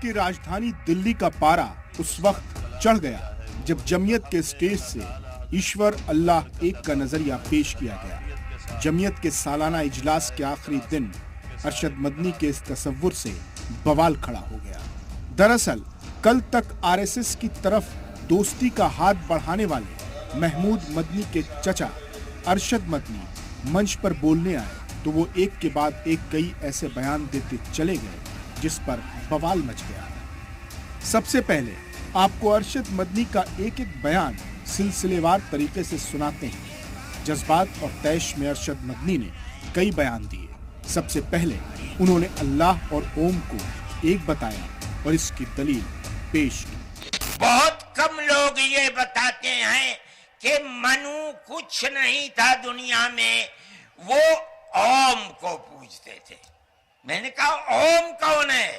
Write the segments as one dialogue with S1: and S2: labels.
S1: की राजधानी दिल्ली का पारा उस वक्त चढ़ गया जब जमीयत के स्टेज से ईश्वर अल्लाह एक का नजरिया पेश किया गया। जमीयत के सालाना इजलास के आखिरी दिन अरशद मदनी के इस तसव्वुर से बवाल खड़ा हो गया। दरअसल कल तक आरएसएस की तरफ दोस्ती का हाथ बढ़ाने वाले महमूद मदनी के चचा अरशद मदनी मंच पर बोलने आए तो वो एक के बाद एक कई ऐसे बयान देते चले गए जिस पर बवाल मच गया। सबसे पहले आपको अरशद मदनी का एक एक बयान सिलसिलेवार तरीके से सुनाते हैं। जज्बात और तैश में अरशद मदनी ने कई बयान दिए। सबसे पहले उन्होंने अल्लाह और ओम को एक बताया और इसकी दलील पेश की।
S2: बहुत कम लोग ये बताते हैं कि मनु कुछ नहीं था दुनिया में, वो ओम को पूजते थे। मैंने कहा ओम कौन है?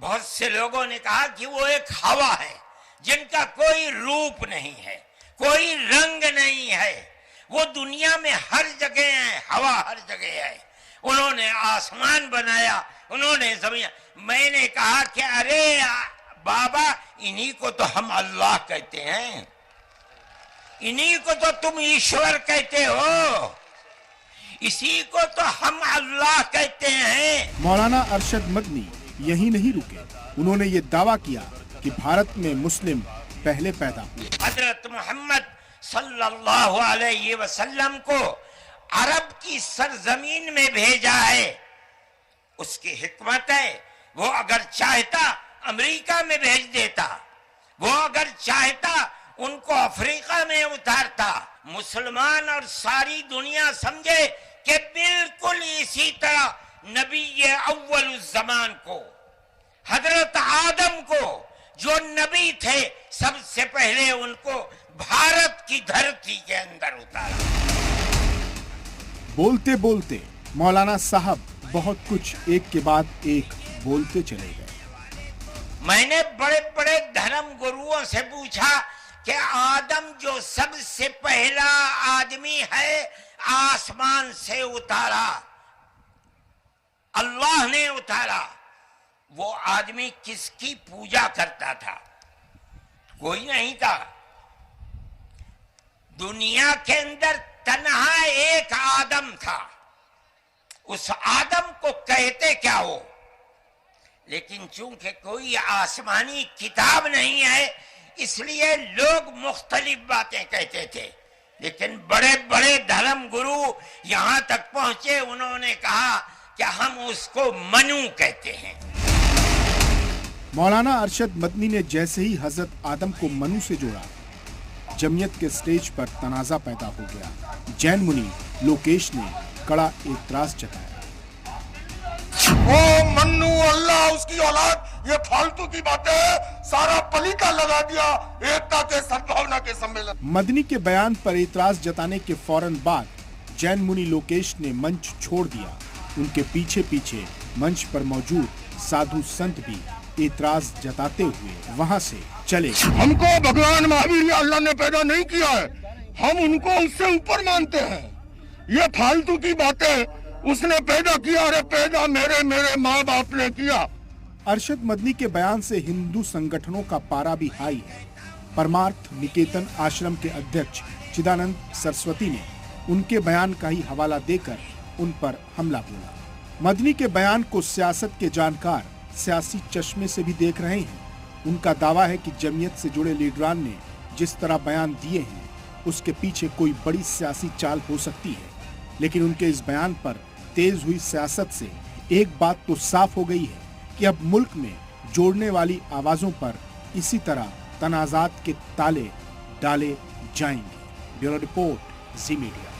S2: बहुत से लोगों ने कहा कि वो एक हवा है जिनका कोई रूप नहीं है, कोई रंग नहीं है, वो दुनिया में हर जगह है, हवा हर जगह है। उन्होंने आसमान बनाया, उन्होंने जमीन। मैंने कहा कि अरे बाबा, इन्हीं को तो हम अल्लाह कहते हैं, इन्हीं को तो तुम ईश्वर कहते हो, इसी को तो हम अल्लाह कहते हैं।
S1: मौलाना अरशद मदनी यही नहीं रुके, उन्होंने ये दावा किया कि भारत में मुस्लिम पहले पैदा हुए।
S2: हजरत मोहम्मद सल्लल्लाहु अलैहि वसल्लम को अरब की सरजमीन में भेजा है, उसकी हिकमत है। वो अगर चाहता अमेरिका में भेज देता, वो अगर चाहता उनको अफ्रीका में उतारता। मुसलमान और सारी दुनिया समझे कि बिल्कुल इसी तरह नबी अव्वल ज़मान को, हजरत आदम को जो नबी थे, सबसे पहले उनको भारत की धरती के अंदर उतारा।
S1: बोलते बोलते मौलाना साहब बहुत कुछ एक के बाद एक बोलते चले गए।
S2: मैंने बड़े बड़े धर्म गुरुओं से पूछा कि आदम जो सबसे पहला आदमी है, आसमान से उतारा, अल्लाह ने उतारा, वो आदमी किसकी पूजा करता था? कोई नहीं था। दुनिया के अंदर तन्हा एक आदम था। उस आदम को कहते क्या हो? लेकिन चूंकि कोई आसमानी किताब नहीं है, इसलिए लोग मुख्तलिफ बातें कहते थे। लेकिन बड़े बड़े धर्म गुरु यहां तक पहुंचे, उन्होंने कहा कि हम उसको मनु कहते हैं।
S1: मौलाना अरशद मदनी ने जैसे ही हजरत आदम को मनु से जोड़ा, जमीयत के स्टेज पर तनाजा पैदा हो गया। जैन मुनि लोकेश ने कड़ा एतराज जताया।
S3: वो मन्नू, अल्लाह, उसकी औलाद, ये फालतू की बातें है, सारा पलीता लगा दिया एकता के सद्भावना के सम्मेलन।
S1: मदनी के बयान पर एतराज जताने के फौरन बाद जैन मुनि लोकेश ने मंच छोड़ दिया। उनके पीछे पीछे मंच पर मौजूद साधु संत भी एतराज जताते हुए वहां से चले।
S3: हमको भगवान महावीर या अल्लाह ने पैदा नहीं किया है, हम उनको उससे ऊपर मानते हैं। ये फालतू की बातें, उसने पैदा किया, अरे पैदा मेरे माँ बाप ने किया।
S1: अरशद मदनी के बयान से हिंदू संगठनों का पारा भी हाई है। परमार्थ निकेतन आश्रम के अध्यक्ष चिदानंद सरस्वती ने उनके बयान का ही हवाला देकर उन पर हमला बोला। मदनी के बयान को सियासत के जानकार सियासी चश्मे से भी देख रहे हैं। उनका दावा है कि जमीयत से जुड़े लीडरान ने जिस तरह बयान दिए हैं, उसके पीछे कोई बड़ी सियासी चाल हो सकती है। लेकिन उनके इस बयान पर तेज हुई सियासत से एक बात तो साफ हो गई है कि अब मुल्क में जोड़ने वाली आवाजों पर इसी तरह तनाजात के ताले डाले जाएंगे। ब्यूरो रिपोर्ट, जी मीडिया।